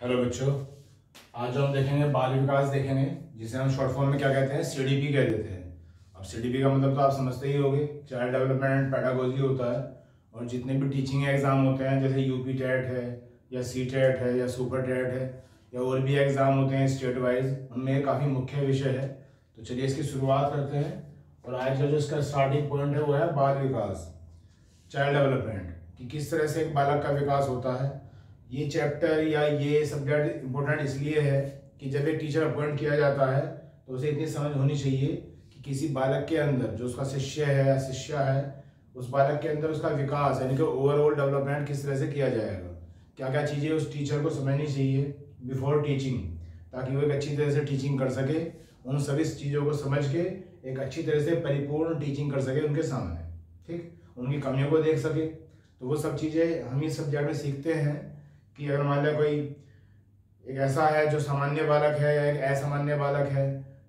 Hello बच्चों, आज हम देखेंगे बाल विकास देखेंगे, जिसे हम शॉर्ट फॉर्म में क्या कहते हैं, सीडीपी कह देते हैं। अब सीडीपी का मतलब तो आप समझते ही होंगे, चाइल्ड डेवलपमेंट एंड पेडागोजी होता है। और जितने भी टीचिंग एग्जाम होते हैं, जैसे यूपी टेट है या सी टेट है या सुपर टेट है या और भी एग्ज़ाम होते हैं स्टेट वाइज, उनमें काफ़ी मुख्य विषय है। तो चलिए इसकी शुरुआत करते हैं। और आज का जो इसका स्टार्टिंग पॉइंट है वो है बाल विकास, चाइल्ड डेवलपमेंट, कि किस तरह से एक बालक का विकास होता है। ये चैप्टर या ये सब्जेक्ट इम्पोर्टेंट इसलिए है कि जब एक टीचर अपॉइंट किया जाता है तो उसे इतनी समझ होनी चाहिए कि किसी बालक के अंदर जो उसका शिष्य है या शिष्या है, उस बालक के अंदर उसका विकास यानी कि ओवरऑल डेवलपमेंट किस तरह से किया जाएगा, क्या क्या चीज़ें उस टीचर को समझनी चाहिए बिफोर टीचिंग, ताकि वो एक अच्छी तरह से टीचिंग कर सके। उन सभी चीज़ों को समझ के एक अच्छी तरह से परिपूर्ण टीचिंग कर सके उनके सामने, ठीक, उनकी कमियों को देख सके। तो वो सब चीज़ें हम इस सब्जेक्ट में सीखते हैं कि अगर मान लिया कोई एक ऐसा है जो सामान्य बालक है या एक असामान्य बालक है,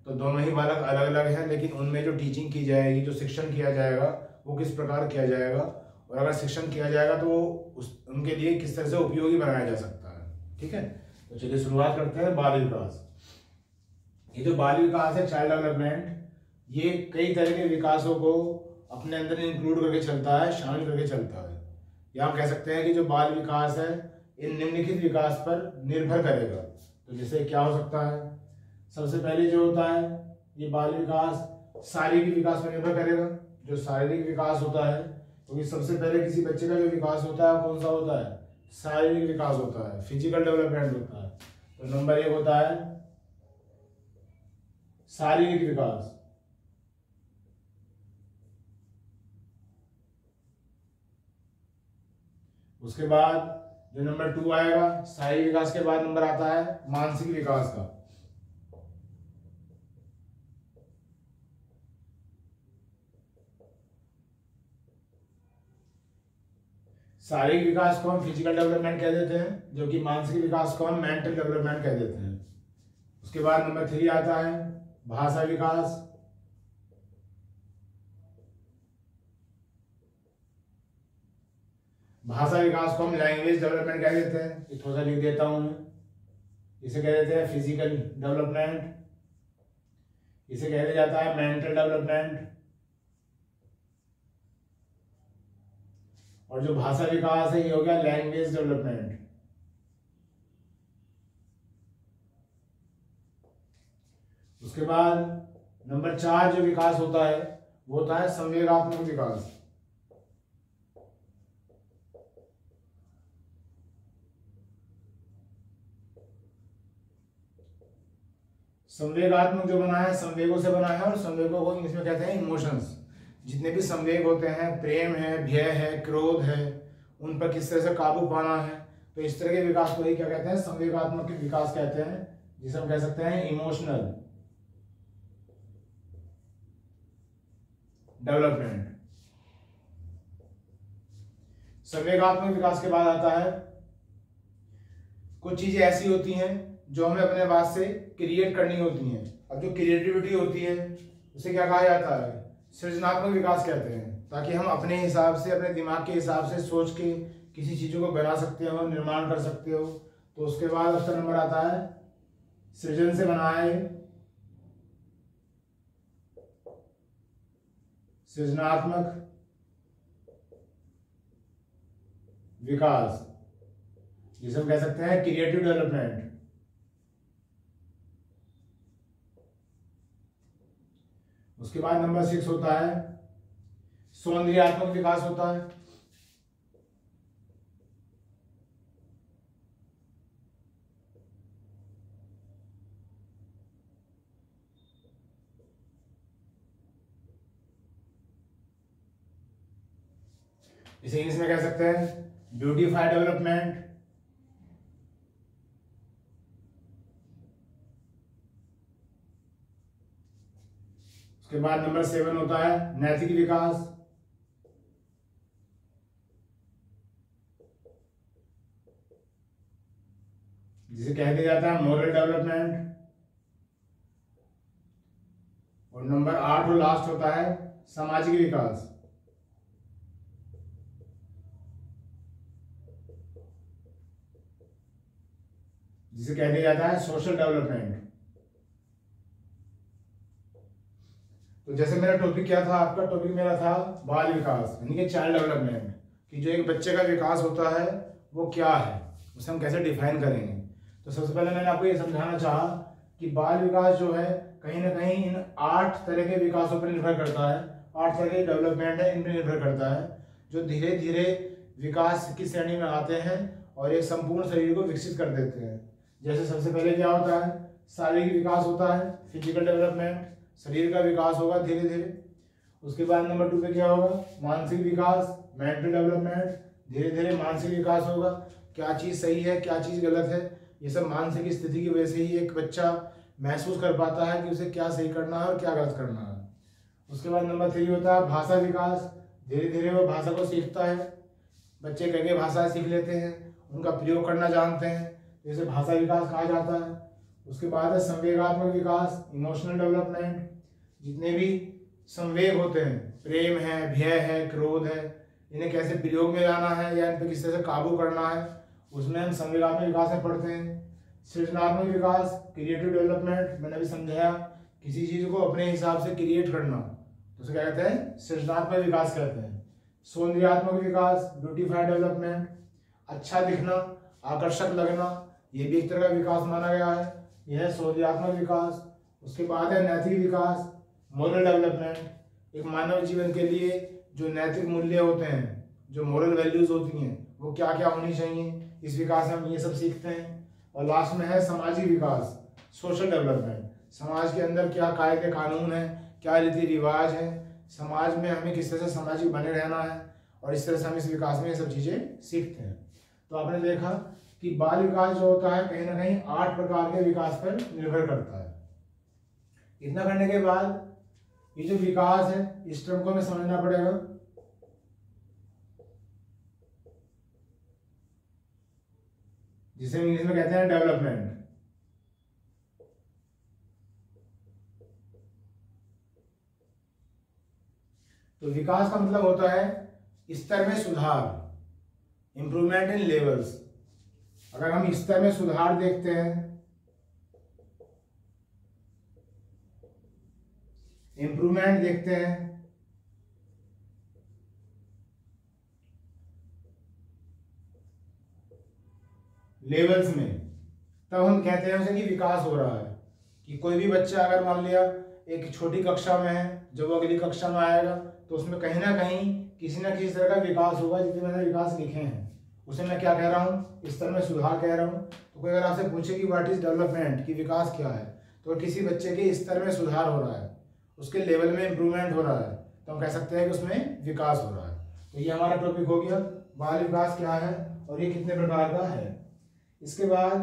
तो दोनों ही बालक अलग अलग हैं, लेकिन उनमें जो टीचिंग की जाएगी, जो शिक्षण किया जाएगा, वो किस प्रकार किया जाएगा, और अगर शिक्षण किया जाएगा तो वो उनके लिए किस तरह से उपयोगी बनाया जा सकता है। ठीक है, तो चलिए शुरुआत करते हैं बाल विकास। ये जो बाल विकास है, चाइल्ड डेवलपमेंट, ये कई तरह के विकासों को अपने अंदर इंक्लूड करके चलता है, शामिल करके चलता है। या हम कह सकते हैं कि जो बाल विकास है इन निम्नलिखित विकास पर निर्भर करेगा। तो जैसे क्या हो सकता है, सबसे पहले जो होता है ये बाल विकास शारीरिक विकास पर निर्भर करेगा। जो शारीरिक विकास होता है, क्योंकि सबसे पहले किसी बच्चे का जो विकास होता है कौन सा होता है, शारीरिक विकास होता है, फिजिकल डेवलपमेंट होता है। तो नंबर एक होता है शारीरिक विकास। उसके बाद जो नंबर 2 आएगा शारीरिक विकास के बाद नंबर आता है मानसिक विकास का। शारीरिक विकास को हम फिजिकल डेवलपमेंट कह देते हैं, जो कि मानसिक विकास को हम मेंटल डेवलपमेंट कह देते हैं। उसके बाद नंबर 3 आता है भाषा विकास। भाषा विकास को हम लैंग्वेज डेवलपमेंट कह देते हैं, ये थोड़ा सा लिख देता हूं मैं। इसे कह देते हैं फिजिकल डेवलपमेंट, इसे कह दिया जाता है मेंटल डेवलपमेंट। और जो भाषा विकास है ये हो गया लैंग्वेज डेवलपमेंट। उसके बाद नंबर 4 जो विकास होता है वो होता है संवेगात्मक विकास। संवेगात्मक जो बना है संवेगों से बना है, और संवेगों को इंग्लिश में कहते हैं इमोशंस। जितने भी संवेग होते हैं, प्रेम है, भय है, क्रोध है, उन पर किस तरह से काबू पाना है, तो इस तरह के विकास को ही क्या कहते हैं, संवेगात्मक विकास कहते हैं, जिसे हम कह सकते हैं इमोशनल डेवलपमेंट। संवेगात्मक विकास के बाद आता है कुछ चीजें ऐसी होती हैं जो हमें अपने पास से क्रिएट करनी होती हैं। अब जो क्रिएटिविटी होती है उसे क्या कहा जाता है, सृजनात्मक विकास कहते हैं, ताकि हम अपने हिसाब से, अपने दिमाग के हिसाब से सोच के किसी चीजों को बना सकते हो, निर्माण कर सकते हो। तो उसके बाद उसका नंबर आता है सृजन से बना है सृजनात्मक विकास, जिसे हम कह सकते हैं क्रिएटिव डेवलपमेंट। उसके बाद नंबर 6 होता है सौंदर्यात्मक विकास होता है। इसे इंग्लिश में कह सकते हैं ब्यूटीफाई डेवलपमेंट। उसके बाद नंबर 7 होता है नैतिक विकास। जिसे कह दिया जाता है मोरल डेवलपमेंट। और नंबर 8 और लास्ट होता है सामाजिक विकास। जिसे कह दिया जाता है सोशल डेवलपमेंट। तो जैसे मेरा टॉपिक क्या था, आपका टॉपिक मेरा था बाल विकास यानी कि चाइल्ड डेवलपमेंट, कि जो एक बच्चे का विकास होता है वो क्या है, उसे हम कैसे डिफाइन करेंगे। तो सबसे पहले मैंने आपको ये समझाना चाहा कि बाल विकास जो है कहीं ना कहीं इन 8 तरह के विकासों पर निर्भर करता है, 8 तरह के डेवलपमेंट है इन पर निर्भर करता है, जो धीरे धीरे विकास की श्रेणी में आते हैं और एक संपूर्ण शरीर को विकसित कर देते हैं। जैसे सबसे पहले क्या होता है, शारीरिक विकास होता है, फिजिकल डेवलपमेंट, शरीर का विकास होगा धीरे धीरे। उसके बाद नंबर 2 पे क्या होगा, मानसिक विकास, मेंटल डेवलपमेंट, धीरे धीरे मानसिक विकास होगा, क्या चीज़ सही है क्या चीज़ गलत है, ये सब मानसिक स्थिति की वजह से ही एक बच्चा महसूस कर पाता है कि उसे क्या सही करना है और क्या गलत करना है। उसके बाद नंबर 3 होता है भाषा विकास, धीरे धीरे वो भाषा को सीखता है, बच्चे कई कई भाषाएं सीख लेते हैं, उनका प्रयोग करना जानते हैं, जैसे भाषा विकास कहा जाता है। उसके बाद है संवेगात्मक विकास, इमोशनल डेवलपमेंट, जितने भी संवेग होते हैं, प्रेम है, भय है, क्रोध है, इन्हें कैसे प्रयोग में लाना है या इन पर किस तरह से काबू करना है, उसमें हम संवेगात्मक विकास में पढ़ते हैं। सृजनात्मक विकास, क्रिएटिव डेवलपमेंट, मैंने अभी समझाया, किसी चीज़ को अपने हिसाब से क्रिएट करना, तो उसे क्या कहते हैं, सृजनात्मक विकास कहते हैं। सौंदर्यात्मक विकास, ब्यूटीफाइड डेवलपमेंट, अच्छा दिखना, आकर्षक लगना, ये भी एक तरह का विकास माना गया है, यह है सौंदर्यात्मक विकास। उसके बाद है नैतिक विकास, मोरल डेवलपमेंट, एक मानव जीवन के लिए जो नैतिक मूल्य होते हैं, जो मोरल वैल्यूज होती हैं, वो क्या क्या होनी चाहिए, इस विकास में हम ये सब सीखते हैं। और लास्ट में है सामाजिक विकास, सोशल डेवलपमेंट, समाज के अंदर क्या कायदे कानून है, क्या रीति रिवाज है, समाज में हमें किस तरह से सामाजिक बने रहना है, और इस तरह से हम इस विकास में ये सब चीज़ें सीखते हैं। तो आपने देखा कि बाल विकास जो होता है कहीं ना कहीं 8 प्रकार के विकास पर निर्भर करता है। इतना करने के बाद ये जो विकास है इस टर्म को हमें समझना पड़ेगा। जिसे हम इंग्लिश में कहते हैं डेवलपमेंट। तो विकास का मतलब होता है स्तर में सुधार, इंप्रूवमेंट इन लेवल्स। अगर हम स्तर में सुधार देखते हैं, इंप्रूवमेंट देखते हैं, लेवल्स में, तब हम कहते हैं उसे कि विकास हो रहा है। कि कोई भी बच्चा अगर मान लिया एक छोटी कक्षा में है, जब वो अगली कक्षा में आएगा तो उसमें कहीं ना कहीं किसी न किसी तरह का विकास होगा। जितने मैंने विकास लिखे हैं उसे मैं क्या कह रहा हूँ, स्तर में सुधार कह रहा हूँ। तो कोई अगर आपसे पूछे कि व्हाट इज डेवलपमेंट, कि विकास क्या है, तो किसी बच्चे के स्तर में सुधार हो रहा है, उसके लेवल में इंप्रूवमेंट हो रहा है, तो हम कह सकते हैं कि उसमें विकास हो रहा है। तो ये हमारा टॉपिक हो गया, बाल विकास क्या है और ये कितने प्रकार का है। इसके बाद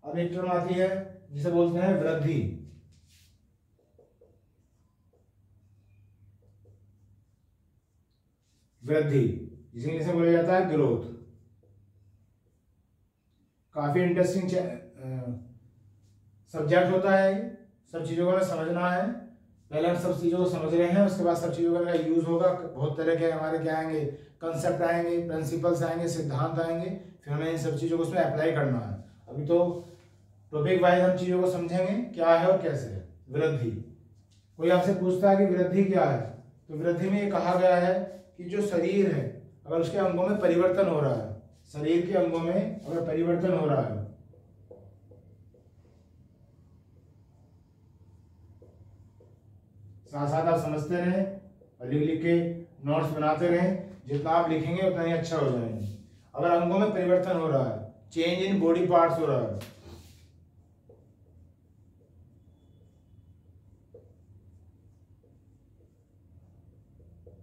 अब एक टर्म आती है जिसे बोलते हैं वृद्धि। वृद्धि जिसे इंग्लिश में बोला जाता है ग्रोथ। काफी इंटरेस्टिंग सब्जेक्ट होता है, सब चीजों को हमें समझना है। पहले हम सब चीजों को समझ रहे हैं, उसके बाद सब चीजों का यूज होगा। बहुत तरह के हमारे क्या आएंगे, कंसेप्ट आएंगे, प्रिंसिपल्स आएंगे, सिद्धांत आएंगे, फिर हमें इन सब चीजों को उसमें अप्लाई करना है। अभी तो टॉपिक वाइज हम चीजों को समझेंगे क्या है और कैसे है। वृद्धि, कोई आपसे पूछता है कि वृद्धि क्या है, तो वृद्धि में ये कहा गया है कि जो शरीर है अगर उसके अंगों में परिवर्तन हो रहा है, शरीर के अंगों में अगर परिवर्तन हो रहा है, साथ साथ आप समझते रहें और लिख लिख के नोट्स बनाते रहें। जितना आप लिखेंगे उतना ही अच्छा हो जाएंगे। अगर अंगों में परिवर्तन हो रहा है, चेंज इन बॉडी पार्ट्स हो रहा है,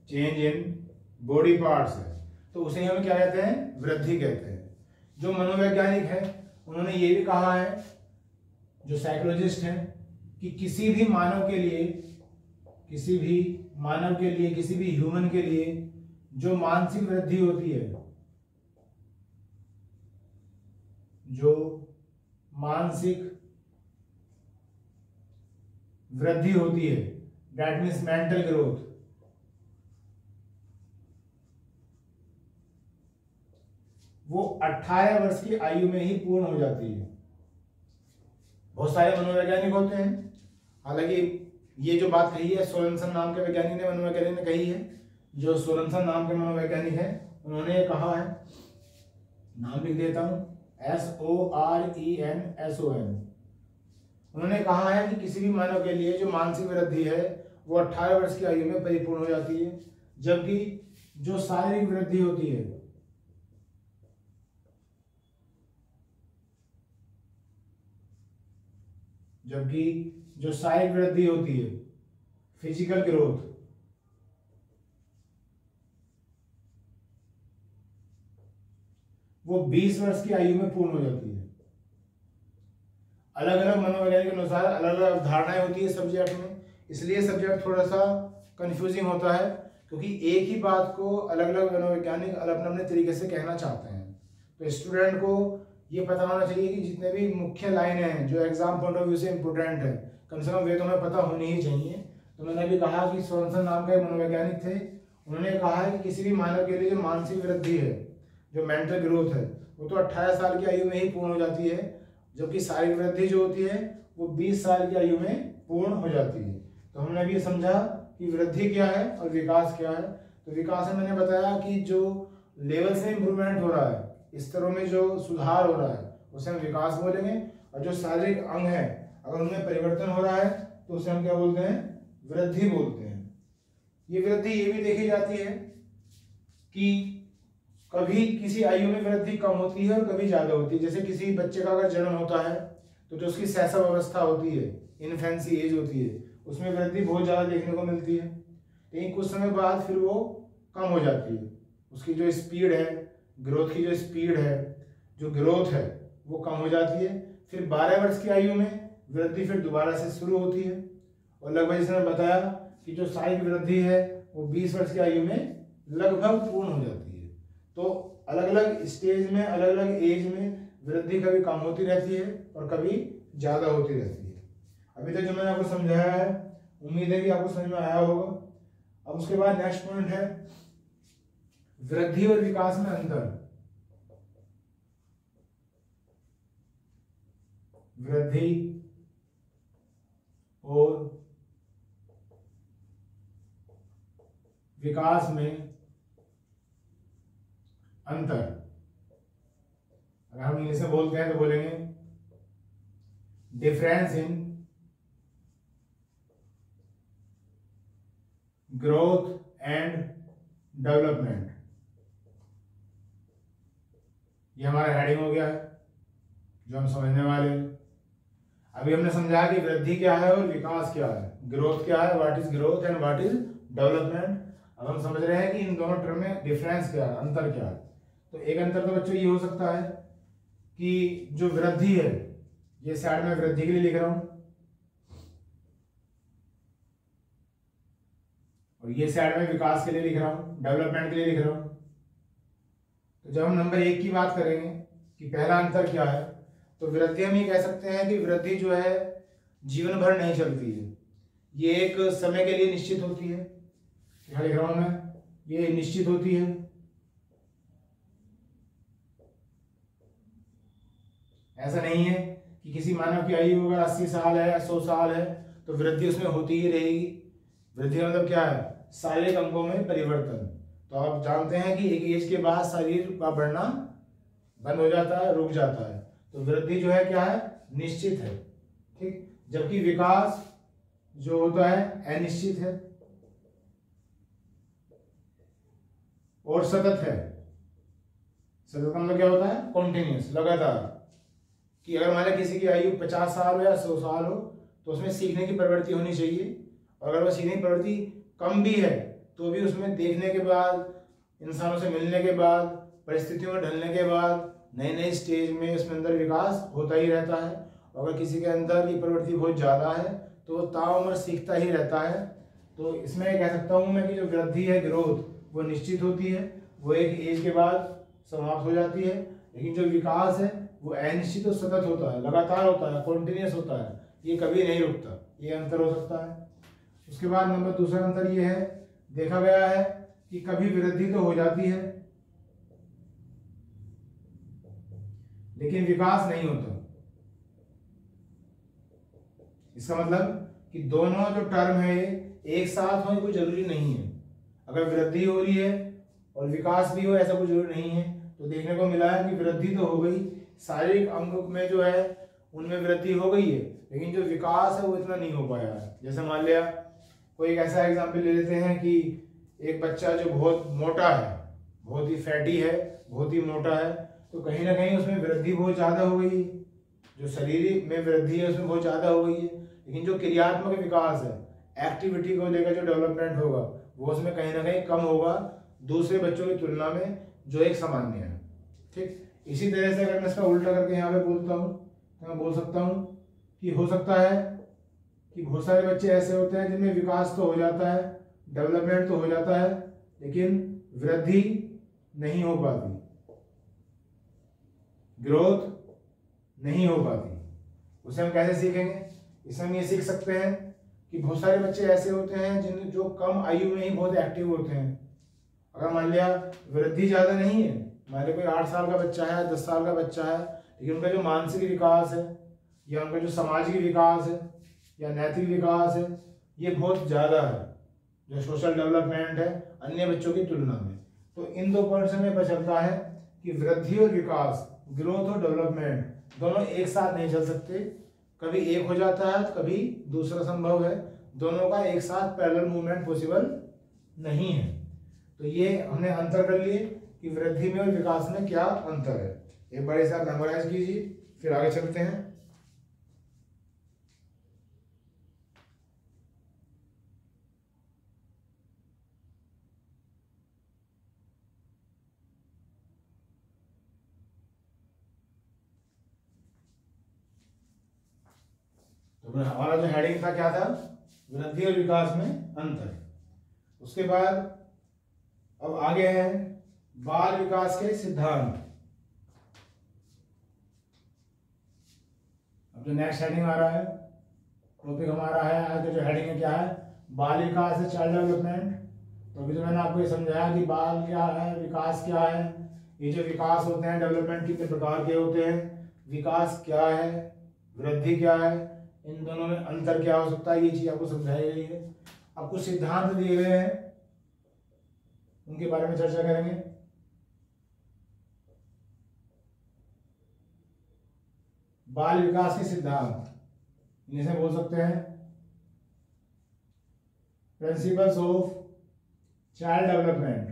चेंज इन बॉडी पार्ट्स है, तो उसे हम क्या कहते हैं, वृद्धि कहते हैं। जो मनोवैज्ञानिक है उन्होंने ये भी कहा है, जो साइकोलॉजिस्ट हैं, कि किसी भी मानव के लिए, किसी भी मानव के लिए, किसी भी ह्यूमन के लिए जो मानसिक वृद्धि होती है, जो मानसिक वृद्धि होती है, दैट मीन्स मेंटल ग्रोथ, वो 18 वर्ष की आयु में ही पूर्ण हो जाती है। बहुत सारे मनोवैज्ञानिक होते हैं। हालांकि ये जो बात कही है सोरेनसन नाम के वैज्ञानिक ने, मनोवैज्ञानिक ने कही है, जो सोरेनसन नाम के मनोवैज्ञानिक है उन्होंने ये कहा है, नाम लिख देता हूँ, SORENSON। उन्होंने कहा है कि किसी भी मानव के लिए जो मानसिक वृद्धि है वो 18 वर्ष की आयु में परिपूर्ण हो जाती है, जबकि जो शारीरिक वृद्धि होती है फिजिकल ग्रोथ, वो 20 वर्ष की आयु में पूर्ण हो जाती है। अलग अलग मनोवैज्ञानिक के अनुसार अलग अलग धारणाएं होती है सब्जेक्ट में, इसलिए सब्जेक्ट थोड़ा सा कंफ्यूजिंग होता है, क्योंकि एक ही बात को अलग अलग मनोवैज्ञानिक अलग अपने तरीके से कहना चाहते हैं। तो स्टूडेंट को ये पता होना चाहिए कि जितने भी मुख्य लाइनें हैं जो एग्जाम पॉइंट ऑफ व्यू से इंपोर्टेंट है, कम से कम वे तो हमें पता होनी ही चाहिए। तो मैंने अभी कहा कि सोरेनसन नाम का एक मनोवैज्ञानिक थे, उन्होंने कहा है कि किसी भी मानव के लिए जो मानसिक वृद्धि है, जो मेंटल ग्रोथ है, वो तो 18 साल की आयु में ही पूर्ण हो जाती है, जबकि शारीरिक वृद्धि जो होती है वो 20 साल की आयु में पूर्ण हो जाती है। तो हमने अभी समझा कि वृद्धि क्या है और विकास क्या है। तो विकास में मैंने बताया कि जो लेवल से इंप्रूवमेंट हो रहा है, स्तरों में जो सुधार हो रहा है, उसे हम विकास बोलेंगे। और जो शारीरिक अंग है अगर उनमें परिवर्तन हो रहा है तो उसे हम क्या बोलते हैं, वृद्धि बोलते हैं। ये वृद्धि ये भी देखी जाती है कि कभी किसी आयु में वृद्धि कम होती है और कभी ज्यादा होती है। जैसे किसी बच्चे का अगर जन्म होता है तो जो उसकी शैशव अवस्था होती है, इन्फेंसी एज होती है, उसमें वृद्धि बहुत ज्यादा देखने को मिलती है, लेकिन कुछ समय बाद फिर वो कम हो जाती है। उसकी जो स्पीड है, ग्रोथ की जो स्पीड है, जो ग्रोथ है वो कम हो जाती है। फिर 12 वर्ष की आयु में वृद्धि फिर दोबारा से शुरू होती है, और लगभग जैसे मैंने बताया कि जो शारीरिक वृद्धि है वो 20 वर्ष की आयु में लगभग पूर्ण हो जाती है। तो अलग अलग स्टेज में, अलग अलग एज में वृद्धि कभी कम होती रहती है और कभी ज्यादा होती रहती है। अभी तक जो मैंने आपको समझाया है उम्मीद है कि आपको समझ में आया होगा। अब उसके बाद नेक्स्ट पॉइंट है वृद्धि और विकास में अंतर। वृद्धि और विकास में अंतर। अगर हम इंग्लिश में बोलते हैं तो बोलेंगे difference in growth and development. ये हमारा हेडिंग हो गया है जो हम समझने वाले हैं। अभी हमने समझा कि वृद्धि क्या है और विकास क्या है, ग्रोथ क्या है, what is growth and what is development. अब हम समझ रहे हैं कि इन दोनों टर्म में डिफरेंस क्या है, अंतर क्या है। तो एक अंतर तो बच्चों ये हो सकता है कि जो वृद्धि है, ये साइड में वृद्धि के लिए लिख रहा हूं और ये साइड में विकास के लिए लिख रहा हूं, डेवलपमेंट के लिए लिख रहा हूं। तो जब हम नंबर 1 की बात करेंगे कि पहला अंतर क्या है, तो वृद्धि हम ये कह सकते हैं कि वृद्धि जो है जीवन भर नहीं चलती है, ये एक समय के लिए निश्चित होती है। यहाँ लिख रहा हूं मैं, ये निश्चित होती है। ऐसा नहीं है कि किसी मानव की आयु अगर 80 साल है, 100 साल है तो वृद्धि उसमें होती ही रहेगी। वृद्धि मतलब क्या है, शारीरिक अंगों में परिवर्तन। तो आप जानते हैं कि एक एज के बाद शरीर का बढ़ना बंद हो जाता है, रुक जाता है। तो वृद्धि जो है क्या है, निश्चित है, ठीक। जबकि विकास जो होता है अनिश्चित है और सतत है। सतत का मतलब क्या होता है, कॉन्टिन्यूस, लगातार। कि अगर मान लो किसी की आयु 50 साल हो या 100 साल हो तो उसमें सीखने की प्रवृत्ति होनी चाहिए, और अगर वह सीखने की प्रवृत्ति कम भी है तो भी उसमें देखने के बाद, इंसानों से मिलने के बाद, परिस्थितियों में ढलने के बाद, नए नए स्टेज में उसमें अंदर विकास होता ही रहता है। अगर किसी के अंदर ये प्रवृत्ति बहुत ज़्यादा है तो वो ताउम्र सीखता ही रहता है। तो इसमें कह सकता हूँ मैं कि जो वृद्धि है, ग्रोथ, वो निश्चित होती है, वो एक एज के बाद समाप्त हो जाती है। लेकिन जो विकास है वो अनिश्चित और सतत होता है, लगातार होता है, कॉन्टिन्यूस होता है, ये कभी नहीं रुकता। ये अंतर हो सकता है। उसके बाद नंबर दूसरा अंतर ये है, देखा गया है कि कभी वृद्धि तो हो जाती है लेकिन विकास नहीं होता। इसका मतलब कि दोनों जो टर्म है एक साथ हो, कोई जरूरी नहीं है। अगर वृद्धि हो रही है और विकास भी हो, ऐसा कोई जरूरी नहीं है। तो देखने को मिला है कि वृद्धि तो हो गई, शारीरिक अंग में जो है उनमें वृद्धि हो गई है, लेकिन जो विकास है वो इतना नहीं हो पाया है। जैसे मान लिया कोई एक ऐसा एग्जाम्पल ले लेते हैं कि एक बच्चा जो बहुत मोटा है, बहुत ही फैटी है, बहुत ही मोटा है, तो कहीं ना कहीं उसमें वृद्धि बहुत ज़्यादा हो गई है। जो शरीर में वृद्धि है उसमें बहुत ज़्यादा हो गई है, लेकिन जो क्रियात्मक विकास है, एक्टिविटी को लेकर जो डेवलपमेंट होगा वो उसमें कहीं ना कहीं कम होगा दूसरे बच्चों की तुलना में, जो एक सामान्य है। ठीक, इसी तरह से अगर मैं इसका उल्टा करके यहाँ पे बोलता हूँ तो मैं बोल सकता हूँ कि हो सकता है कि बहुत सारे बच्चे ऐसे होते हैं जिनमें विकास तो हो जाता है, डेवलपमेंट तो हो जाता है, लेकिन वृद्धि नहीं हो पाती, ग्रोथ नहीं हो पाती। उसे हम कैसे सीखेंगे? इसे हम ये सीख सकते हैं कि बहुत सारे बच्चे ऐसे होते हैं जिन जो कम आयु में ही बहुत एक्टिव होते हैं। अगर मान लिया वृद्धि ज़्यादा नहीं है, मान लिया कोई 8 साल का बच्चा है, 10 साल का बच्चा है, लेकिन उनका जो मानसिक विकास है या उनका जो सामाजिक विकास है या नैतिक विकास है ये बहुत ज़्यादा है, जो सोशल डेवलपमेंट है अन्य बच्चों की तुलना में। तो इन दो पॉइंट से हमें पता चलता है कि वृद्धि और विकास, ग्रोथ और डेवलपमेंट दोनों एक साथ नहीं चल सकते। कभी एक हो जाता है, कभी दूसरा संभव है। दोनों का एक साथ पैरेलल मूवमेंट पॉसिबल नहीं है। तो ये हमने अंतर कर लिए कि वृद्धि में और विकास में क्या अंतर है। एक बार इसे आप मेमोराइज कीजिए, फिर आगे चलते हैं। तो हमारा जो हेडिंग था क्या था? वृद्धि और विकास में अंतर। उसके बाद अब आगे है बाल विकास के सिद्धांत। अब जो नेक्स्ट हेडिंग आ रहा है, टॉपिक हमारा है आज का जो हेडिंग है क्या है? बाल विकास है, चाइल्ड डेवलपमेंट। तो अभी तो मैंने आपको ये समझाया कि बाल क्या है, विकास क्या है। ये जो विकास होते हैं डेवलपमेंट कितने प्रकार के होते हैं, विकास क्या है, वृद्धि क्या है, इन दोनों में अंतर क्या हो सकता है, ये चीज आपको समझाई गई है। अब कुछ सिद्धांत दिए गए हैं, उनके बारे में चर्चा करेंगे। बाल विकास के सिद्धांत, इन्हें बोल सकते हैं principles of child development.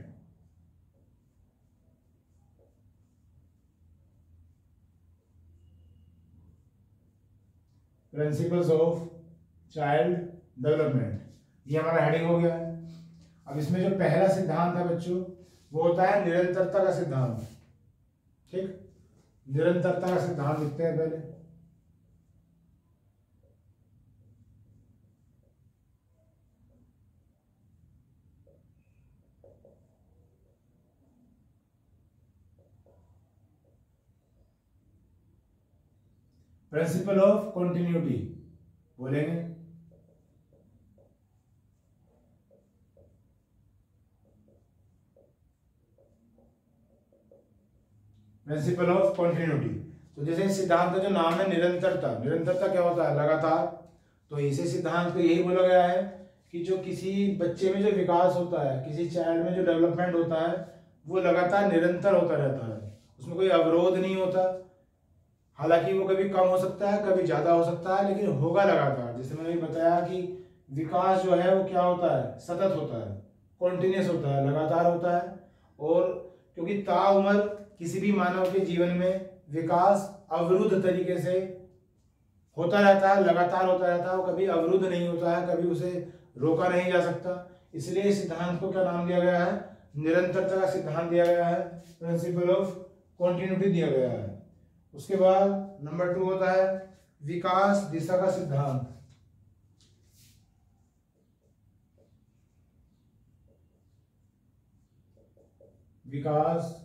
Principles of child development, ये हमारा हेडिंग हो गया है। अब इसमें जो पहला सिद्धांत है बच्चों, वो होता है निरंतरता का सिद्धांत। ठीक, निरंतरता का सिद्धांत लिखते हैं पहले। प्रिंसिपल ऑफ कंटिन्यूटी बोलेंगे। प्रिंसिपल ऑफ कंटिन्यूटी, तो जैसे सिद्धांत का जो नाम है निरंतरता, निरंतरता क्या होता है? लगातार। तो इसी सिद्धांत को यही बोला गया है कि जो किसी बच्चे में जो विकास होता है, किसी चाइल्ड में जो डेवलपमेंट होता है, वो लगातार निरंतर होता रहता है, उसमें कोई अवरोध नहीं होता। हालांकि वो कभी कम हो सकता है, कभी ज़्यादा हो सकता है, लेकिन होगा लगातार। जैसे मैंने बताया कि विकास जो है वो क्या होता है? सतत होता है, कॉन्टिन्यूस होता है, लगातार होता है। और क्योंकि ताउम्र किसी भी मानव के जीवन में विकास अवरुद्ध तरीके से होता रहता है, लगातार होता रहता है, वो कभी अवरुद्ध नहीं होता है, कभी उसे रोका नहीं जा सकता। इसलिए इस सिद्धांत को क्या नाम दिया गया है? निरंतरता का सिद्धांत दिया गया है, प्रिंसिपल ऑफ कॉन्टिन्यूटी दिया गया है। उसके बाद नंबर 2 होता है विकास दिशा का सिद्धांत। विकास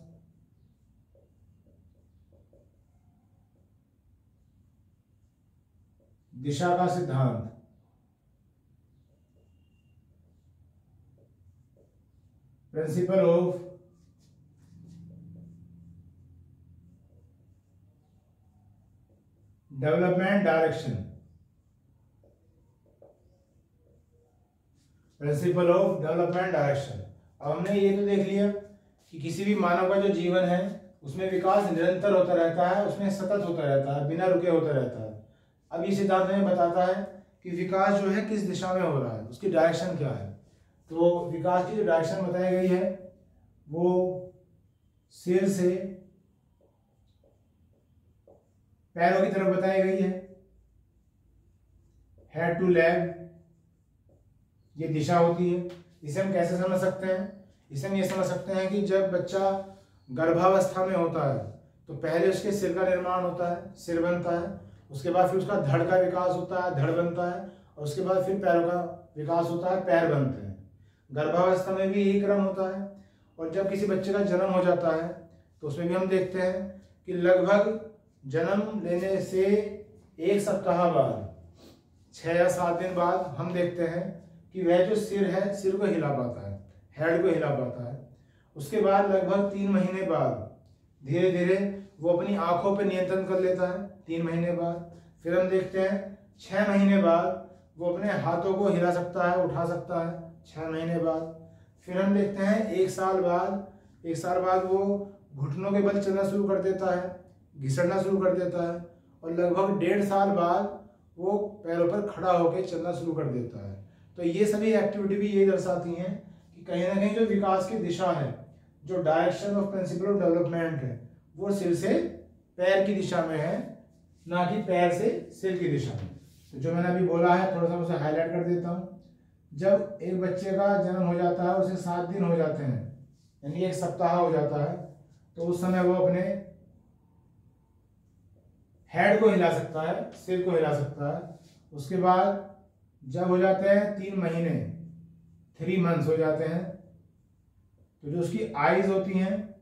दिशा का सिद्धांत, principle of development direction. Principle of development direction. अब हमने ये तो देख लिया कि किसी भी मानव का जो जीवन है उसमें विकास निरंतर होता रहता है, उसमें सतत होता रहता है, बिना रुके होता रहता है। अब ये सिद्धांत हमें बताता है कि विकास जो है किस दिशा में हो रहा है, उसकी डायरेक्शन क्या है। तो विकास की जो डायरेक्शन बताई गई है वो सिर से पैरों की तरफ बताई गई है, हेड टू लेग, ये दिशा होती है। इसे हम कैसे समझ सकते हैं? इसे हम ये समझ सकते हैं कि जब बच्चा गर्भावस्था में होता है तो पहले उसके सिर का निर्माण होता है, सिर बनता है, उसके बाद फिर उसका धड़ का विकास होता है, धड़ बनता है, और उसके बाद फिर पैरों का विकास होता है, पैर बनते हैं। गर्भावस्था में भी यही क्रम होता है। और जब किसी बच्चे का जन्म हो जाता है तो उसमें भी हम देखते हैं कि लगभग जन्म लेने से 1 सप्ताह बाद, 6 या 7 दिन बाद हम देखते हैं कि वह जो सिर है, सिर को हिला पाता है, हेड को हिला पाता है। उसके बाद लगभग 3 महीने बाद धीरे धीरे वो अपनी आंखों पर नियंत्रण कर लेता है, 3 महीने बाद। फिर हम देखते हैं 6 महीने बाद वो अपने हाथों को हिला सकता है, उठा सकता है, 6 महीने बाद। फिर हम देखते हैं 1 साल बाद वो घुटनों के बल चलना शुरू कर देता है, घिसड़ना शुरू कर देता है, और लगभग 1.5 साल बाद वो पैरों पर खड़ा होकर चलना शुरू कर देता है। तो ये सभी एक्टिविटी भी ये दर्शाती हैं कि कहीं ना कहीं जो विकास की दिशा है, जो direction of principle of development है, वो सिर से पैर की दिशा में है, ना कि पैर से सिर की दिशा में। तो जो मैंने अभी बोला है थोड़ा सा उसे हाईलाइट कर देता हूँ। जब एक बच्चे का जन्म हो जाता है, उसे 7 दिन हो जाते हैं, यानी 1 सप्ताह हो जाता है, तो उस समय वो अपने हेड को हिला सकता है, सिर को हिला सकता है। उसके बाद जब हो जाते हैं 3 महीने, 3 मंथ्स हो जाते हैं, तो जो उसकी आईज होती हैं,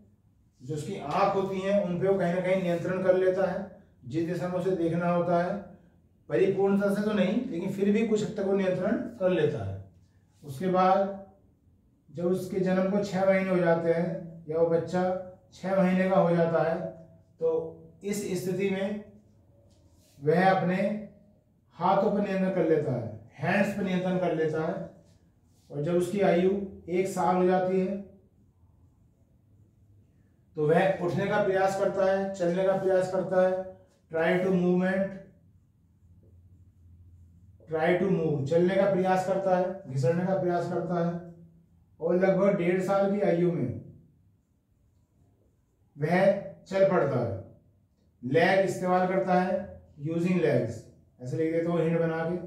जो उसकी आंख होती हैं, उन पे वो कहीं ना कहीं नियंत्रण कर लेता है। जिस दिशा में उसे देखना होता है, परिपूर्णता से तो नहीं, लेकिन फिर भी कुछ हद तक वो नियंत्रण कर लेता है। उसके बाद जब उसके जन्म को 6 महीने हो जाते हैं, या वो बच्चा 6 महीने का हो जाता है, तो इस स्थिति में वह अपने हाथों पर नियंत्रण कर लेता है, हैंड्स पर नियंत्रण कर लेता है। और जब उसकी आयु 1 साल हो जाती है तो वह उठने का प्रयास करता है, चलने का प्रयास करता है, ट्राई टू मूव, चलने का प्रयास करता है, घिसड़ने का प्रयास करता है। और लगभग 1.5 साल की आयु में वह चल पड़ता है, लेग इस्तेमाल करता है, यूजिंग लेग्स, ऐसे लिख देता हूँ हिंट बना के,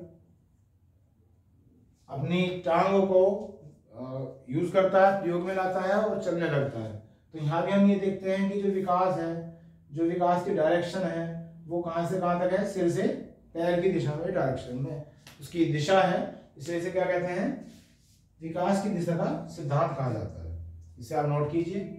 अपनी टांगों को यूज करता है, प्रयोग में लाता है और चलने लगता है। तो यहाँ भी हम ये देखते हैं कि जो विकास है, जो विकास की डायरेक्शन है, वो कहाँ से कहाँ तक है? सिर से पैर की दिशा में, डायरेक्शन में उसकी दिशा है। इसलिए इसे क्या कहते हैं? विकास की दिशा का सिद्धांत कहा जाता है। इसे आप नोट कीजिए।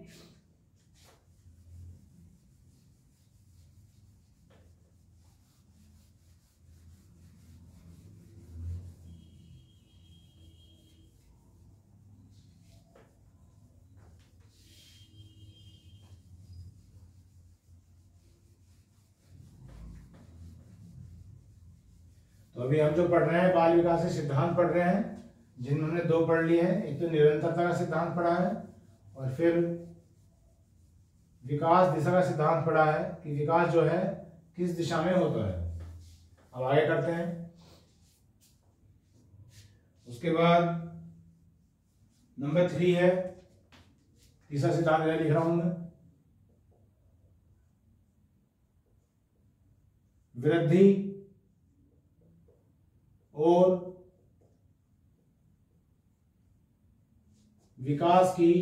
तो अभी हम जो पढ़ रहे हैं बाल विकास के सिद्धांत पढ़ रहे हैं, जिन्होंने 2 पढ़ लिए हैं। एक तो निरंतरता का सिद्धांत पढ़ा है और फिर विकास दिशा का सिद्धांत पढ़ा है कि विकास जो है किस दिशा में होता है। अब आगे करते हैं। उसके बाद नंबर 3 है, तीसरा सिद्धांत लिख रहा हूं मैं, वृद्धि और विकास की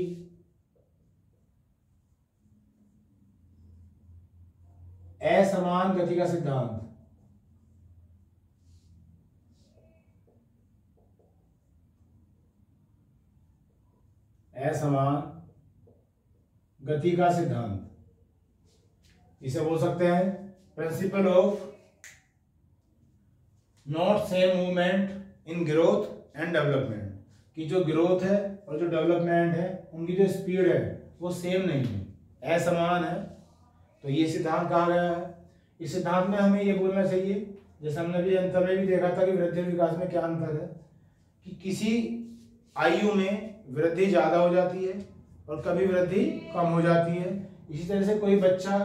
असमान गति का सिद्धांत। असमान गति का सिद्धांत, इसे बोल सकते हैं principle of not same movement in growth and development, कि जो ग्रोथ है और जो डेवलपमेंट है उनकी जो स्पीड है वो सेम नहीं है, असमान है। तो ये सिद्धांत कहा गया है। इस सिद्धांत में हमें ये बोलना चाहिए, जैसे हमने भी अंतर में भी देखा था कि वृद्धि और विकास में क्या अंतर है, कि किसी आयु में वृद्धि ज़्यादा हो जाती है और कभी वृद्धि कम हो जाती है। इसी तरह से कोई बच्चा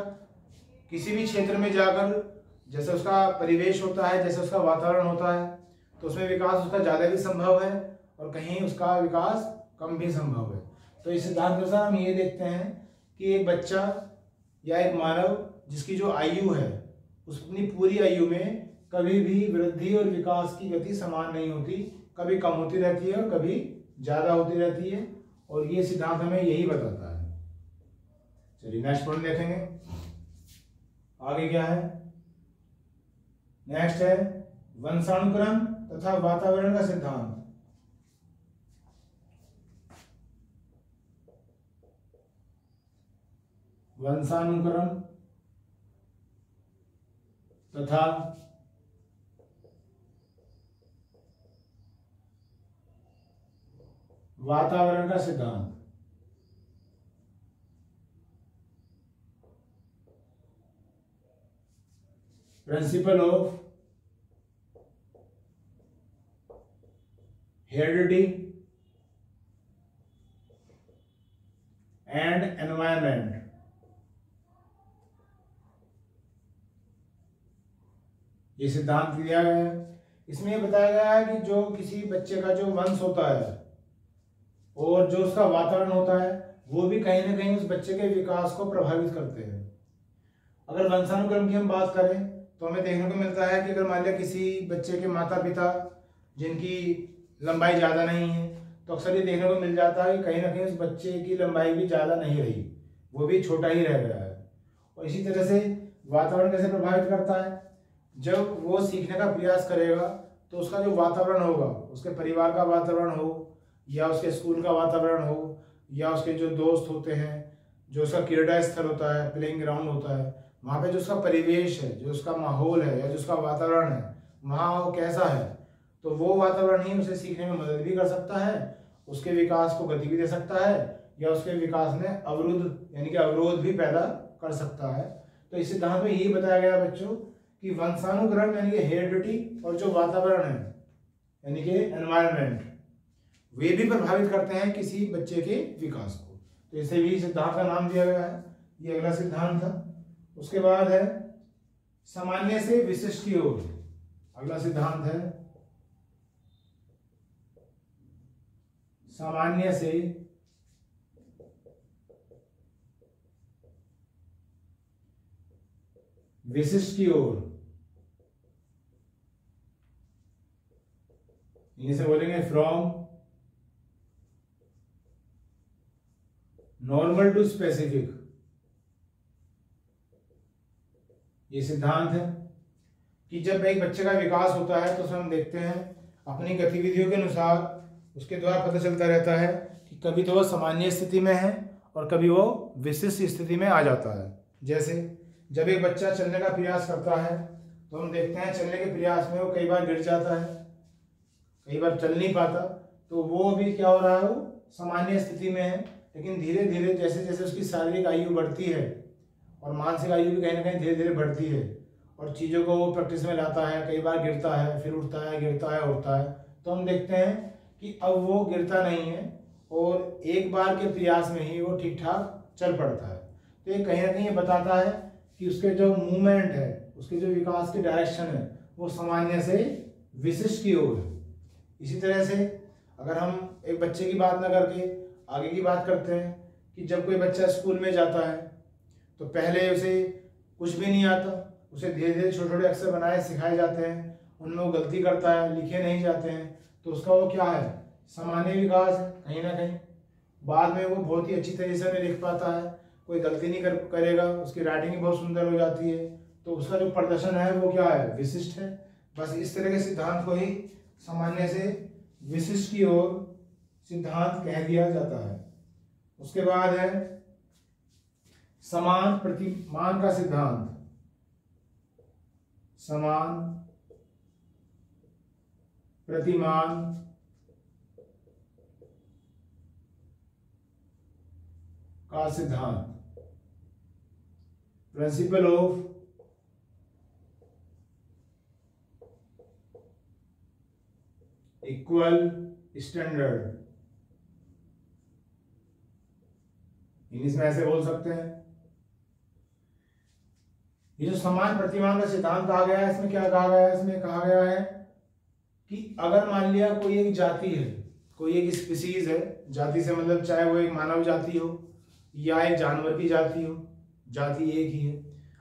किसी भी क्षेत्र में जाकर जैसे उसका परिवेश होता है, जैसे उसका वातावरण होता है, तो उसमें विकास उसका ज़्यादा भी संभव है और कहीं उसका विकास कम भी संभव है। तो इस सिद्धांत के अनुसार हम ये देखते हैं कि एक बच्चा या एक मानव जिसकी जो आयु है उस अपनी पूरी आयु में कभी भी वृद्धि और विकास की गति समान नहीं होती, कभी कम होती रहती है और कभी ज़्यादा होती रहती है, और ये सिद्धांत हमें यही बताता है। चलिए नेक्स्ट पॉइंट देखेंगे आगे क्या है। नेक्स्ट है वंशानुक्रम तथा वातावरण का सिद्धांत। वंशानुक्रम तथा वातावरण का सिद्धांत। Principle of heredity and environment. ये सिद्धांत दिया गया है। इसमें यह बताया गया है कि जो किसी बच्चे का जो वंश होता है और जो उसका वातावरण होता है वो भी कहीं ना कहीं उस बच्चे के विकास को प्रभावित करते हैं। अगर वंशानुक्रम की हम बात करें तो हमें देखने को मिलता है कि अगर मान लिया किसी बच्चे के माता पिता जिनकी लंबाई ज़्यादा नहीं है, तो अक्सर ये देखने को मिल जाता है कि कहीं ना कहीं उस बच्चे की लंबाई भी ज़्यादा नहीं रही, वो भी छोटा ही रह गया है। और इसी तरह से वातावरण कैसे प्रभावित करता है, जब वो सीखने का प्रयास करेगा तो उसका जो वातावरण होगा, उसके परिवार का वातावरण हो या उसके स्कूल का वातावरण हो या उसके जो दोस्त होते हैं, जो उसका क्रीड़ा स्थल होता है, प्लेइंग ग्राउंड होता है, वहाँ पे जो उसका परिवेश है, जो उसका माहौल है या जो उसका वातावरण है, वहाँ वो कैसा है, तो वो वातावरण ही उसे सीखने में मदद भी कर सकता है, उसके विकास को गति भी दे सकता है या उसके विकास में अवरुद्ध यानी कि अवरोध भी पैदा कर सकता है। तो इस सिद्धांत में यही बताया गया बच्चों कि वंशानुक्रम यानी कि हेरिडिटी और जो वातावरण है यानी कि एनवायरनमेंट, वे भी प्रभावित करते हैं किसी बच्चे के विकास को। तो इसे भी सिद्धांत का नाम दिया गया है। ये अगला सिद्धांत था। उसके बाद है सामान्य से विशिष्ट की ओर। अगला सिद्धांत है सामान्य से विशिष्ट की ओर। इसे बोलेंगे फ्रॉम नॉर्मल टू स्पेसिफिक। ये सिद्धांत है कि जब एक बच्चे का विकास होता है तो उसमें हम देखते हैं अपनी गतिविधियों के अनुसार उसके द्वारा पता चलता रहता है कि कभी तो वह सामान्य स्थिति में है और कभी वो विशिष्ट स्थिति में आ जाता है। जैसे जब एक बच्चा चलने का प्रयास करता है तो हम देखते हैं चलने के प्रयास में वो कई बार गिर जाता है, कई बार चल नहीं पाता, तो वो भी क्या हो रहा है, वो सामान्य स्थिति में है। लेकिन धीरे धीरे जैसे जैसे उसकी शारीरिक आयु बढ़ती है और मानसिक आयु भी कहीं ना कहीं धीरे धीरे बढ़ती है और चीज़ों को वो प्रैक्टिस में लाता है, कई बार गिरता है, फिर उठता है, गिरता है, उठता है, तो हम देखते हैं कि अब वो गिरता नहीं है और एक बार के प्रयास में ही वो ठीक ठाक चल पड़ता है। तो ये कहीं ना कहीं ये बताता है कि उसके जो मूवमेंट है, उसके जो विकास की डायरेक्शन है, वो सामान्य से विशिष्ट की ओर है। इसी तरह से अगर हम एक बच्चे की बात ना करके आगे की बात करते हैं कि जब कोई बच्चा स्कूल में जाता है तो पहले उसे कुछ भी नहीं आता, उसे धीरे धीरे छोटे छोटे अक्षर बनाए सिखाए जाते हैं, उनमें वो गलती करता है, लिखे नहीं जाते हैं, तो उसका वो क्या है, सामान्य विकास है। कहीं ना कहीं बाद में वो बहुत ही अच्छी तरीके से उन्हें लिख पाता है, कोई गलती नहीं करेगा, उसकी राइटिंग बहुत सुंदर हो जाती है, तो उसका जो प्रदर्शन है वो क्या है, विशिष्ट है। बस इस तरह के सिद्धांत को ही सामान्य से विशिष्ट की ओर सिद्धांत कह दिया जाता है। उसके बाद है समान प्रतिमान का सिद्धांत। समान प्रतिमान का सिद्धांत। Principle of equal standard. English में ऐसे बोल सकते हैं। ये जो समान प्रतिमान का सिद्धांत कहा गया है, इसमें क्या कहा गया है? इसमें कहा गया है कि अगर मान लिया कोई एक जाति है, कोई एक स्पीसीज है, जाति से मतलब चाहे वो एक मानव जाति हो या एक जानवर की जाति हो, जाति एक ही है।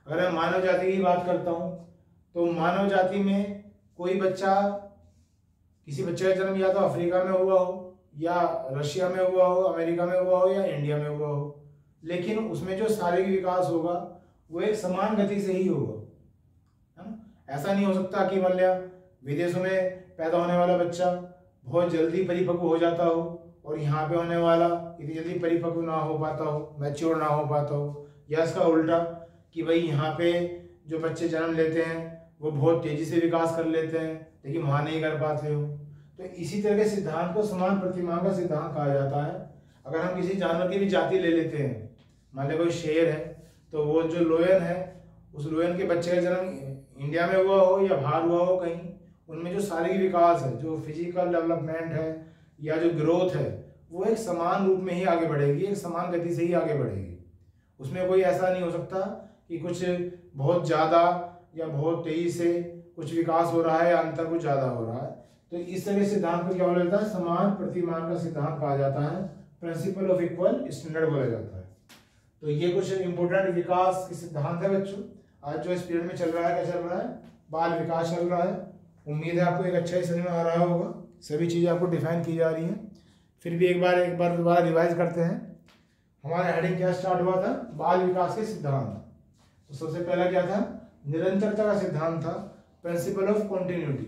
अगर मैं मानव जाति की बात करता हूँ तो मानव जाति में कोई बच्चा, किसी बच्चे का जन्म या तो अफ्रीका में हुआ हो या रशिया में हुआ हो, अमेरिका में हुआ हो या इंडिया में हुआ हो, लेकिन उसमें जो शारीरिक विकास होगा वो एक समान गति से ही होगा, है ना। ऐसा नहीं हो सकता कि मान लिया विदेशों में पैदा होने वाला बच्चा बहुत जल्दी परिपक्व हो जाता हो और यहाँ पे होने वाला इतनी जल्दी परिपक्व ना हो पाता हो, मैच्योर ना हो पाता हो, या इसका उल्टा कि भाई यहाँ पे जो बच्चे जन्म लेते हैं वो बहुत तेजी से विकास कर लेते हैं लेकिन वहाँ नहीं कर पाते हो। तो इसी तरह के सिद्धांत को समान प्रतिमान का सिद्धांत कहा जाता है। अगर हम किसी जानवर की भी जाति ले लेते हैं, मान लो कोई शेर है, तो वो जो लोयन है, उस लोयन के बच्चे का जन्म इंडिया में हुआ हो या बाहर हुआ हो कहीं, उनमें जो शारीरिक विकास है, जो फिजिकल डेवलपमेंट है या जो ग्रोथ है, वो एक समान रूप में ही आगे बढ़ेगी, एक समान गति से ही आगे बढ़ेगी। उसमें कोई ऐसा नहीं हो सकता कि कुछ बहुत ज़्यादा या बहुत तेजी से कुछ विकास हो रहा है या अंतर कुछ ज़्यादा हो रहा है। तो इस तरह सिद्धांत को क्या बोला जाता है? समान प्रतिमान का सिद्धांत कहा जाता है, प्रिंसिपल ऑफ इक्वल स्टैंडर्ड बोला जाता है। तो ये कुछ इंपॉर्टेंट विकास के सिद्धांत है बच्चों। आज जो इस पीरियड में चल रहा है, क्या चल रहा है? बाल विकास चल रहा है। उम्मीद है आपको एक अच्छा ही समझ में आ रहा होगा, सभी चीज़ें आपको डिफाइन की जा रही हैं। फिर भी एक बार दोबारा रिवाइज करते हैं। हमारा हेडिंग क्या स्टार्ट हुआ था? बाल विकास के सिद्धांत। तो सबसे पहला क्या था? निरंतरता का सिद्धांत था, प्रिंसिपल ऑफ कॉन्टिन्यूटी,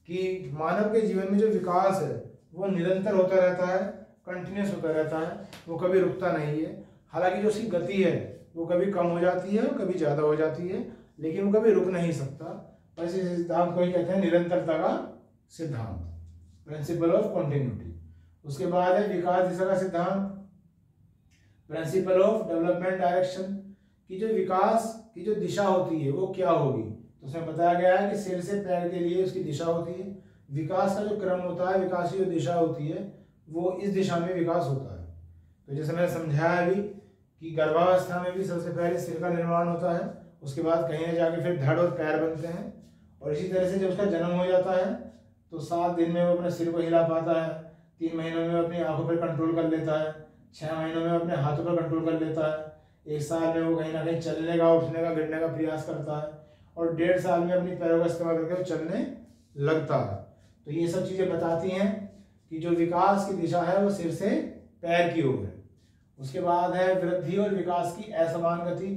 कि मानव के जीवन में जो विकास है वो निरंतर होता रहता है, कंटिन्यूस होता रहता है, वो कभी रुकता नहीं है। हालांकि जो उसकी गति है वो कभी कम हो जाती है और कभी ज़्यादा हो जाती है, लेकिन वो कभी रुक नहीं सकता। ऐसे सिद्धांत को ही कहते हैं निरंतरता का सिद्धांत, प्रिंसिपल ऑफ कॉन्टिन्यूटी। उसके बाद है विकास दिशा का सिद्धांत, प्रिंसिपल ऑफ डेवलपमेंट डायरेक्शन, की जो विकास की जो दिशा होती है वो क्या होगी। तो उसमें बताया गया है कि सिर से पैर के लिए उसकी दिशा होती है। विकास का जो क्रम होता है, विकास की जो दिशा होती है, वो इस दिशा में विकास होता है। तो जैसे मैंने समझाया अभी कि गर्भावस्था में भी सबसे पहले सिर का निर्माण होता है, उसके बाद कहीं ना जाके फिर धड़ और पैर बनते हैं, और इसी तरह से जब उसका जन्म हो जाता है तो 7 दिन में वो अपने सिर को हिला पाता है, 3 महीनों में अपनी आंखों पर कंट्रोल कर लेता है, 6 महीनों में अपने हाथों पर कंट्रोल कर लेता है, 1 साल में वो कहीं ना कहीं चलने का, उठने का, गिरने का प्रयास करता है, और 1.5 साल में अपनी पैरों का इस्तेमाल करके वो चलने लगता है। तो ये सब चीज़ें बताती हैं कि जो विकास की दिशा है वो सिर से पैर की ओर है। उसके बाद है वृद्धि और विकास की असमान गति।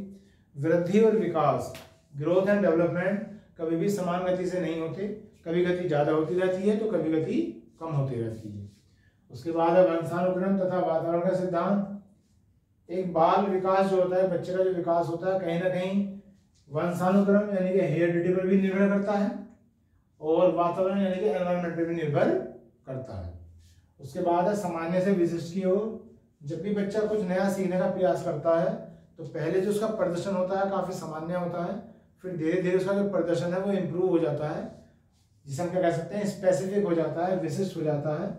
वृद्धि और विकास, ग्रोथ एंड डेवलपमेंट कभी भी समान गति से नहीं होते, कभी गति ज़्यादा होती रहती है तो कभी गति कम होती रहती है। उसके बाद है वंशानुक्रम तथा वातावरण का सिद्धांत। एक बाल विकास जो होता है, बच्चे का जो विकास होता है, कहीं ना कहीं वंशानुक्रम यानी कि हेरिडिटी पर भी निर्भर करता है और वातावरण यानी कि एनवायरनमेंट पर भी निर्भर करता है। उसके बाद है सामान्य से विशिष्ट की ओर। जब भी बच्चा कुछ नया सीखने का प्रयास करता है तो पहले जो उसका प्रदर्शन होता है काफ़ी सामान्य होता है, फिर धीरे धीरे उसका जो प्रदर्शन है वो इम्प्रूव हो जाता है, जिसे हम क्या कह सकते हैं, स्पेसिफिक हो जाता है, विशिष्ट हो जाता है,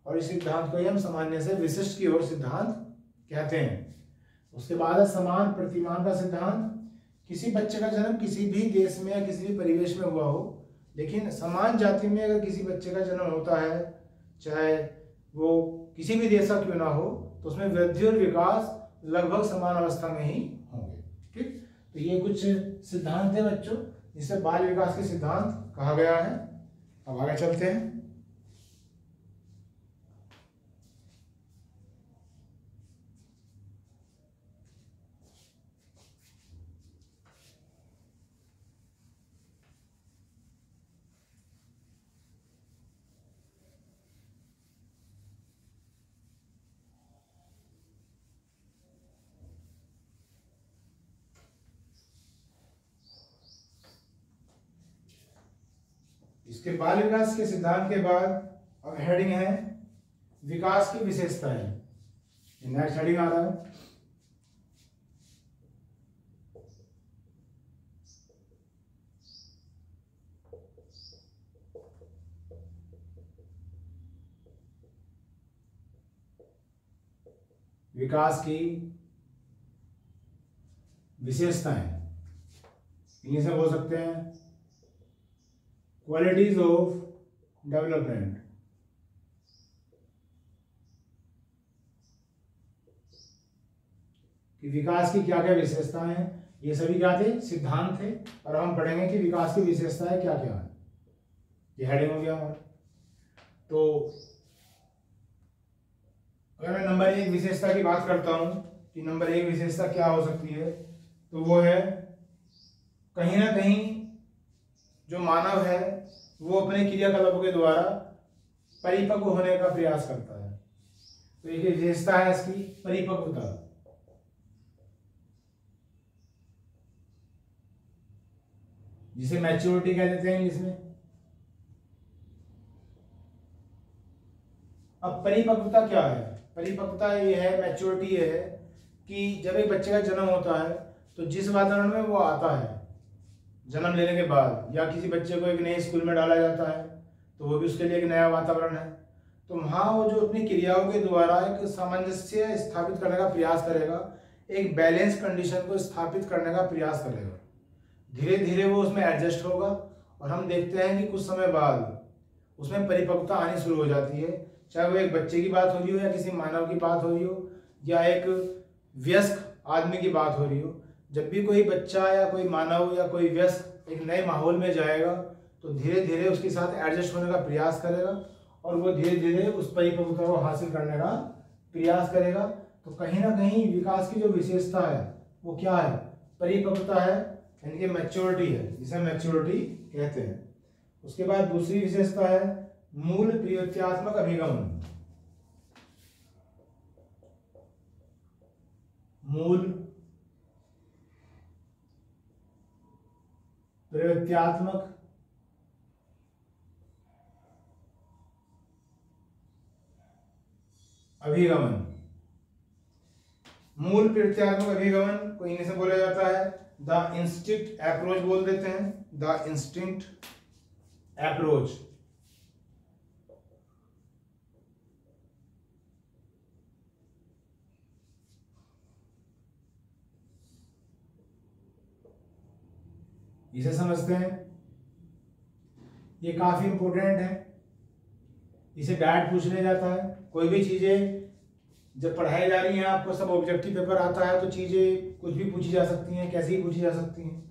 और इस सिद्धांत को ही हम सामान्य से विशिष्ट की ओर सिद्धांत कहते हैं। उसके बाद है समान प्रतिमान का सिद्धांत। किसी बच्चे का जन्म किसी भी देश में या किसी भी परिवेश में हुआ हो, लेकिन समान जाति में अगर किसी बच्चे का जन्म होता है, चाहे वो किसी भी देश का क्यों ना हो, तो उसमें वृद्धि और विकास लगभग समान अवस्था में ही होंगे। ठीक, तो ये कुछ सिद्धांत है बच्चों, जिसे बाल विकास के सिद्धांत कहा गया है। अब आगे चलते हैं। इसके बाल विकास के सिद्धांत के बाद अब हेडिंग है विकास की विशेषताएं। नेक्स्ट हेडिंग आ रहा है विकास की विशेषताएं, इंग्लिश में बोल सकते हैं क्वालिटीज ऑफ डेवलपमेंट। कि विकास की क्या क्या विशेषताएं हैं, ये सभी क्या थे, सिद्धांत थे। और हम पढ़ेंगे कि विकास की विशेषताएं क्या क्या है। ये हेडिंग हो गया हमारा। तो अगर मैं नंबर 1 विशेषता की बात करता हूं कि नंबर 1 विशेषता क्या हो सकती है, तो वो है कहीं ना कहीं जो मानव है वो अपने क्रियाकलापों के द्वारा परिपक्व होने का प्रयास करता है। तो एक विशेषता है इसकी परिपक्वता। जिसे मैच्योरिटी कह देते हैं इंग्लिश में। अब परिपक्वता क्या है? परिपक्वता ये है, मैच्योरिटी ये है कि जब एक बच्चे का जन्म होता है तो जिस वातावरण में वो आता है जन्म लेने के बाद, या किसी बच्चे को एक नए स्कूल में डाला जाता है तो वो भी उसके लिए एक नया वातावरण है, तो वहाँ वो जो अपनी क्रियाओं के द्वारा एक सामंजस्य स्थापित करने का प्रयास करेगा, एक बैलेंस कंडीशन को स्थापित करने का प्रयास करेगा। धीरे धीरे वो उसमें एडजस्ट होगा और हम देखते हैं कि कुछ समय बाद उसमें परिपक्वता आनी शुरू हो जाती है। चाहे वो एक बच्चे की बात हो रही हो या किसी मानव की बात हो रही हो या एक वयस्क आदमी की बात हो रही हो, जब भी कोई बच्चा या कोई मानव या कोई वयस्क एक नए माहौल में जाएगा तो धीरे धीरे उसके साथ एडजस्ट होने का प्रयास करेगा और वो धीरे धीरे उस परिपक्वता को हासिल करने का प्रयास करेगा। तो कहीं ना कहीं विकास की जो विशेषता है वो क्या है? परिपक्वता है, यानी कि मैच्योरिटी है, जिसे मैच्योरिटी कहते हैं। उसके बाद दूसरी विशेषता है मूल प्रवृत्त्यात्मक अभिगमन। मूल प्रवृत्त्यात्मक अभिगमन। मूल प्रवृत्त्यात्मक अभिगमन को इंग्लिश में बोला जाता है द इंस्टिंक्ट अप्रोच, बोल देते हैं द इंस्टिंक्ट अप्रोच। इसे समझते हैं, ये काफी इंपॉर्टेंट है। इसे डायरेक्ट पूछ लिया जाता है। कोई भी चीजें जब पढ़ाई जा रही हैं, आपको सब ऑब्जेक्टिव पेपर आता है तो चीजें कुछ भी पूछी जा सकती हैं, कैसे ही पूछी जा सकती हैं।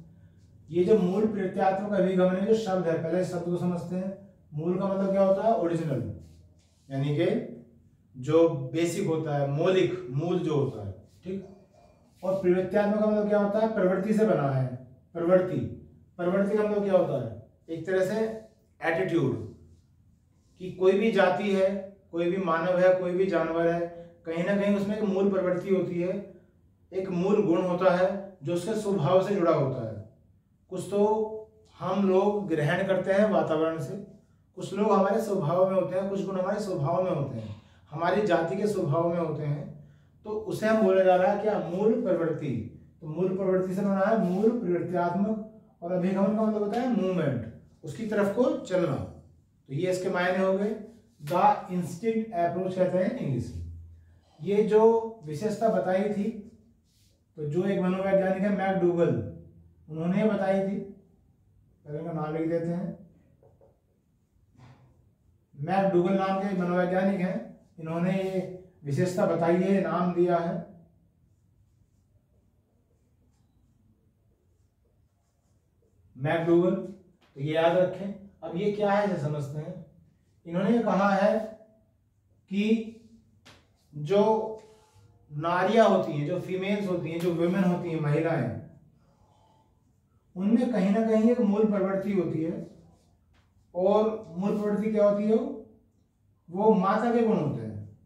ये जो मूल प्रवृत्त्यात्मक अभिगमन है, जो शब्द है, पहले शब्द को समझते हैं। मूल का मतलब क्या होता है? ओरिजिनल, यानी कि जो बेसिक होता है, मौलिक, मूल जो होता है, ठीक। और प्रवृत्त्यात्मक का मतलब क्या होता है? प्रवृत्ति से बना है, प्रवृत्ति। प्रवृत्ति का मतलब क्या होता है? एक तरह से एटीट्यूड, कि कोई भी जाति है, कोई भी मानव है, कोई भी जानवर है, कहीं ना कहीं उसमें एक मूल प्रवृत्ति होती है, एक मूल गुण होता है जो उसके स्वभाव से जुड़ा होता है। कुछ तो हम लोग ग्रहण करते हैं वातावरण से, कुछ लोग हमारे स्वभाव में होते हैं, कुछ गुण हमारे स्वभाव में होते हैं, हमारी जाति के स्वभाव में होते हैं। तो उसे हम बोला जा रहा है क्या? मूल प्रवृत्ति। तो मूल प्रवृत्ति से बना है मूल प्रवृत्त्यात्मक, और अभिगमन का मतलब होता है मूवमेंट, उसकी तरफ को चलना। तो ये इसके मायने हो गए। द इंस्टिंक्ट अप्रोच कहते हैं इंग्लिश में। ये जो विशेषता बताई थी, तो जो एक मनोवैज्ञानिक है मैकडूगल, उन्होंने ये बताई थी। पहले उनका नाम लिख देते हैं। मैकडूगल नाम के मनोवैज्ञानिक हैं, इन्होंने ये विशेषता बताई है, नाम दिया है। मैकडूगल, तो ये याद रखें। अब ये क्या है, इसे समझते हैं। इन्होंने कहा है कि जो नारियां होती हैं, जो फीमेल्स होती हैं, जो वुमेन होती हैं, महिलाएं, उनमें कहीं ना कहीं एक मूल प्रवृत्ति होती है। और मूल प्रवृत्ति क्या होती है? वो माता के गुण होते हैं,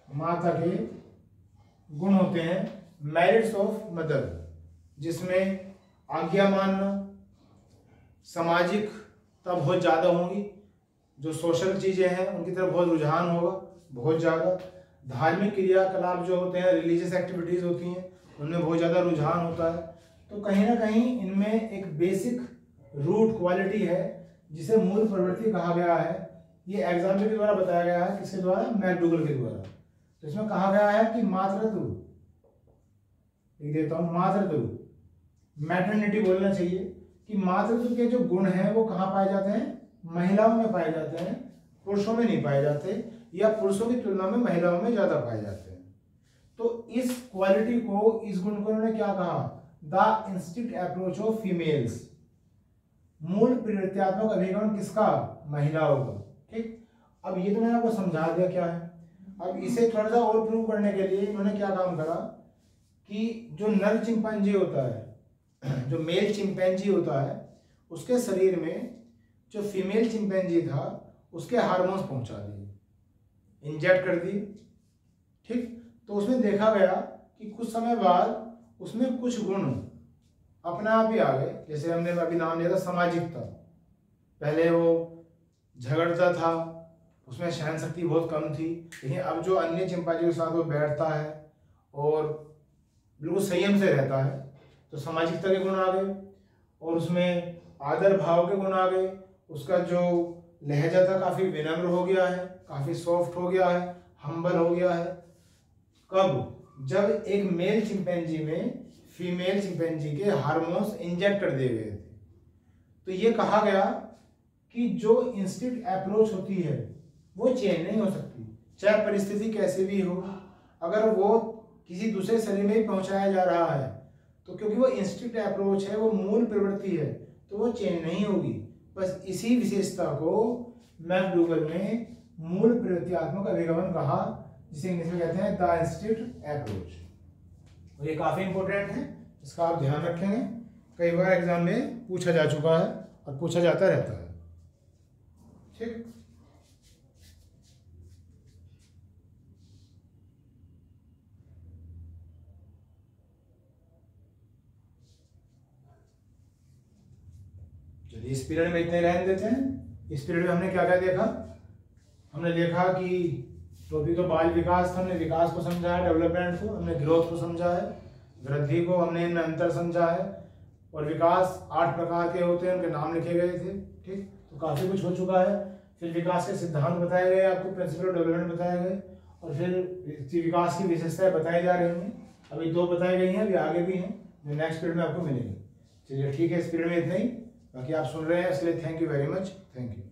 माता के गुण होते हैं, मेरिट्स ऑफ मदर, जिसमें आज्ञा मानना, सामाजिकता बहुत ज़्यादा होगी, जो सोशल चीज़ें हैं उनकी तरफ बहुत रुझान होगा, बहुत ज़्यादा। धार्मिक क्रियाकलाप जो होते हैं, रिलीजियस एक्टिविटीज़ होती हैं, उनमें बहुत ज़्यादा रुझान होता है। तो कहीं ना कहीं इनमें एक बेसिक रूट क्वालिटी है जिसे मूल प्रवृत्ति कहा गया है। ये एग्जाम्पल के द्वारा बताया गया है, किसके द्वारा? मैकडूगल के द्वारा। तो इसमें कहा गया है कि मातृत्व लिख देता हूँ मातृत्व, मैटरनिटी बोलना चाहिए कि मातृत्व के जो गुण हैं वो कहाँ पाए जाते हैं, महिलाओं में पाए जाते हैं, पुरुषों में नहीं पाए जाते, या पुरुषों की तुलना में महिलाओं में ज्यादा पाए जाते हैं। तो इस क्वालिटी को, इस गुण को उन्होंने क्या कहा, the instinct approach of females, मूल प्रवृत्त्यात्मक अभिगमन किसका, महिलाओं का। ठीक, अब ये तो मैंने आपको समझा दिया क्या है। अब इसे थोड़ा सा और प्रूव करने के लिए इन्होंने क्या काम करा कि जो नर चिंपैंजी होता है, जो मेल चिंपैंजी होता है, उसके शरीर में जो फीमेल चिंपैंजी था उसके हार्मोन्स पहुंचा दिए, इंजेक्ट कर दिए। ठीक, तो उसमें देखा गया कि कुछ समय बाद उसमें कुछ गुण अपने आप ही आ गए। जैसे हमने अभी नाम लिया था सामाजिकता, पहले वो झगड़ता था, उसमें सहन शक्ति बहुत कम थी, लेकिन अब जो अन्य चिंपैंजी के साथ वो बैठता है और बिल्कुल संयम से रहता है, तो सामाजिकता के गुण आ गए। और उसमें आदर भाव के गुण आ गए, उसका जो लहजा था काफ़ी विनम्र हो गया है, काफ़ी सॉफ्ट हो गया है, हम्बल हो गया है। कब, जब एक मेल चिंपैंजी में फीमेल चिंपैंजी के हार्मोन्स इंजेक्ट कर दिए गए थे। तो ये कहा गया कि जो इंस्टिंक्ट अप्रोच होती है वो चेंज नहीं हो सकती, चाहे परिस्थिति कैसे भी हो। अगर वो किसी दूसरे शरीर में ही पहुंचाया जा रहा है तो क्योंकि वो इंस्टिंक्ट अप्रोच है, वो मूल प्रवृत्ति है, तो वो चेंज नहीं होगी। बस इसी विशेषता को मैकडूगल ने मूल प्रवृत्त्यात्मक अभिगमन कहा, जिसे इंग्लिश में कहते हैं द इंस्टिंक्ट अप्रोच। और ये काफी इंपॉर्टेंट है, इसका आप ध्यान रखेंगे, कई बार एग्जाम में पूछा जा चुका है और पूछा जाता रहता है। ठीक, चलिए इस पीरियड में इतने रहने देते हैं। इस पीरियड में हमने क्या क्या देखा, हमने देखा कि टॉपिक तो बाल विकास था, हमने विकास को समझा है, डेवलपमेंट को, हमने ग्रोथ को समझा है, वृद्धि को हमने इनमें अंतर समझा है, और विकास 8 प्रकार के होते हैं, उनके नाम लिखे गए थे। ठीक, तो काफ़ी कुछ हो चुका है। फिर विकास के सिद्धांत बताए गए आपको, प्रिंसिपल ऑफ डेवलपमेंट बताए गए, और फिर विकास की विशेषताएं बताई जा रही हैं। अभी 2 बताई गई हैं, अभी आगे भी हैं जो नेक्स्ट पीरियड में आपको मिलेंगे। चलिए ठीक है, इस पीरियड में इतना ही। बाकी आप सुन रहे हैं, इसके लिए thank you very much, thank you.